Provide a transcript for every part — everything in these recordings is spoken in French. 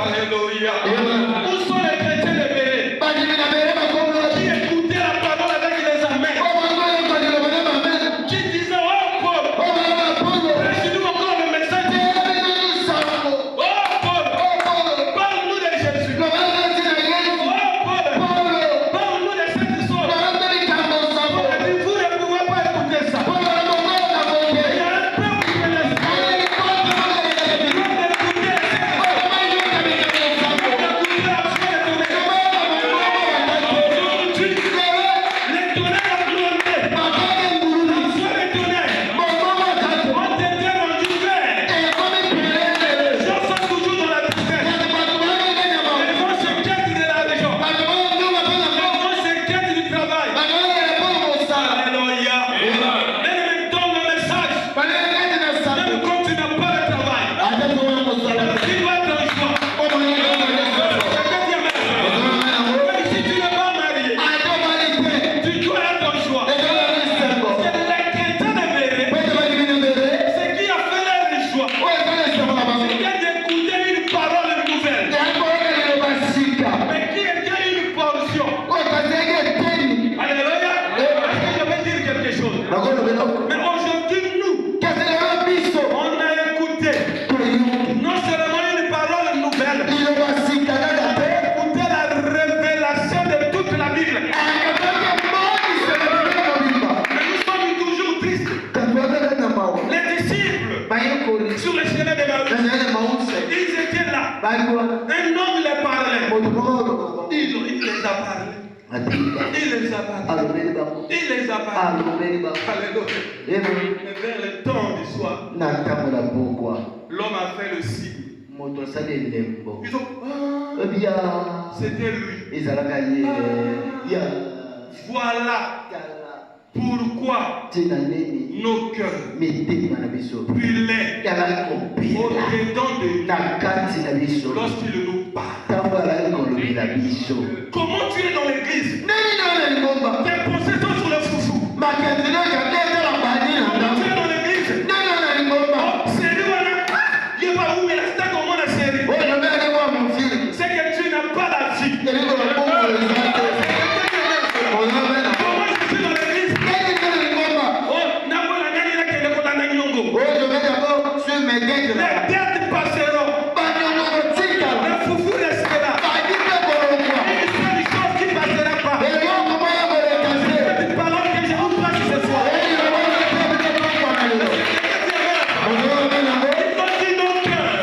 Alléluia. Où sont les chrétiens libérés qui écoutaient la parole avec les amens, qui disaient oh Paul, prêche-nous encore le message. Oh Paul, parle-nous de Jésus. Oh Paul, parle-nous de cette histoire. Vous ne pouvez pas écouter ça. Il y a un peuple qui ne laisse pas. Sur le chemin de Maousse, ils étaient là. Un homme les parlait. Il les a parlé. Il les a parlé. Il les a parlé. Alléluia. Et vers le temps du soir, l'homme a fait le signe. Ils ont c'était lui. Voilà pourquoi nos cœurs brûlaient au-dedans de nous lorsqu'il nous parle. Comment tu es dans l'église? Tes pensées sont sur le foufou. Comment tu es dans l'église? C'est lui, il n'est pas où il est, c'est comment la série. C'est que tu n'as pas la vie. Les dettes passeront. Le foufou restera. Il y a des choses qui ne passeront pas. C'est une parole que je vous passe ce soir. Il faut dire nos cœurs.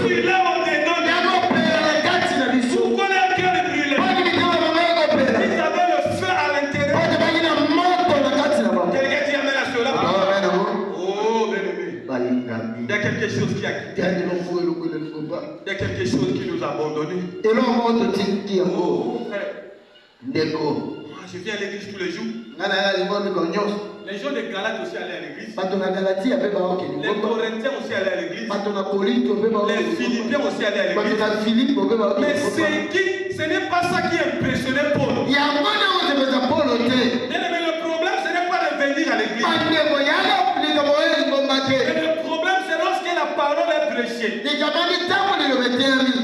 Brûler au-dedans de nous. Pourquoi leur cœur est brûlé? Ils avaient le feu à l'intérieur. Quelqu'un qui amène à cela. Oh, bien-aimé. Il y a quelque chose qui a quitté. Il y a quelque chose qui nous a abandonnés. Oh, frère. Je viens à l'église tous les jours. Les gens de Galates aussi allaient à l'église. Les Corinthiens aussi allaient à l'église. Les Philippiens aussi allaient à l'église. Mais ce n'est pas ça qui impressionnait Paul. Mais le problème, ce n'est pas de venir à l'église. Mais le problème, c'est lorsque la parole est prêchée.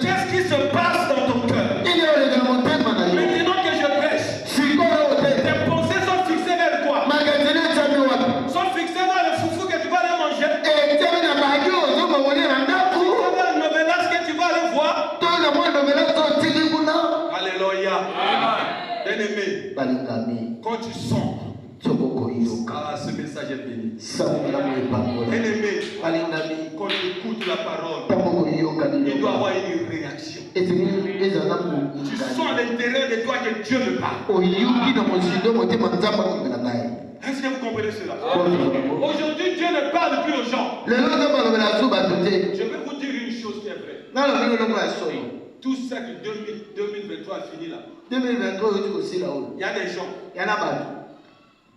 Qu'est-ce qui se passe dans ton cœur? Maintenant que je prêche, tes pensées sont fixées vers quoi? Sont fixées vers le foufou que tu vas aller manger. Tu vas le novelas que tu vas aller voir. Alléluia. Bien-aimé, quand tu sens, ce message est béni. Bien-aimé, quand tu écoutes la parole, il doit y avoir une réaction. Tu sens à l'intérieur de toi que Dieu me parle. Est-ce que vous comprenez cela? Aujourd'hui, Dieu ne parle plus aux gens. Je vais vous dire une chose qui est vraie. Tout ça que 2023 a fini là. Il y a des gens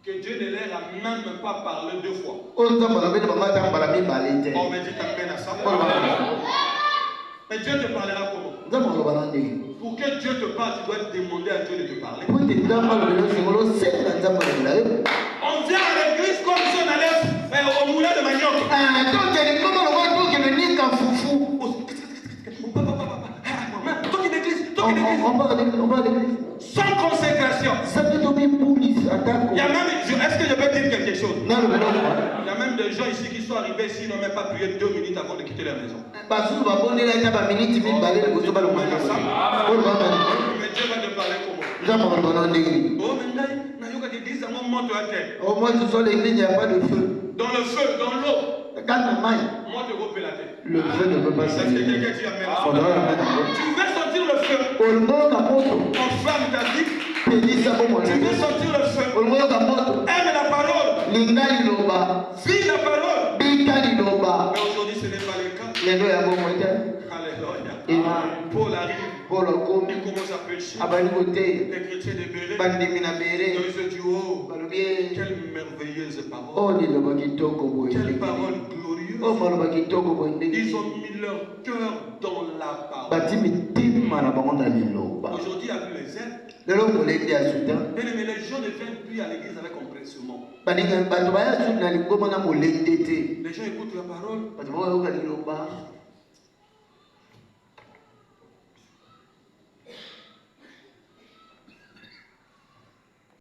que Dieu ne leur a même pas parlé 2 fois. On me dit t'appelles à ça. Mais Dieu te parlera comment? Pour que Dieu te parle, tu dois demander à Dieu de te parler. On vient à l'église comme si on allait au moulin de manioc. On va à l'église. Sans consécration. Il y a même, est-ce que je peux dire quelque chose? Non, il y a même des gens ici qui sont arrivés ici, ils n'ont même pas prié 2 minutes avant de quitter la maison. Mais Dieu va te parler comment? Oh, moi je suis l'église, il n'y a pas de feu. Dans le feu, dans l'eau. Moi je repère la tête. Le feu ne peut pas sortir. Tu veux sortir le feu? Ton femme t'a dit. Tu veux sortir le feu? Aime la parole. Vis la parole. Mais aujourd'hui ce n'est pas le cas. Alléluia. Paul arrive. Il commence à pécher. Les chrétiens de Béret. Ils se disent, oh, quelle merveilleuse parole. Quelle parole glorieuse. Ils ont mis leur cœur dans la parole. Aujourd'hui, avec les aides, les gens ne viennent plus à l'église avec empressement. Les gens écoutent la parole.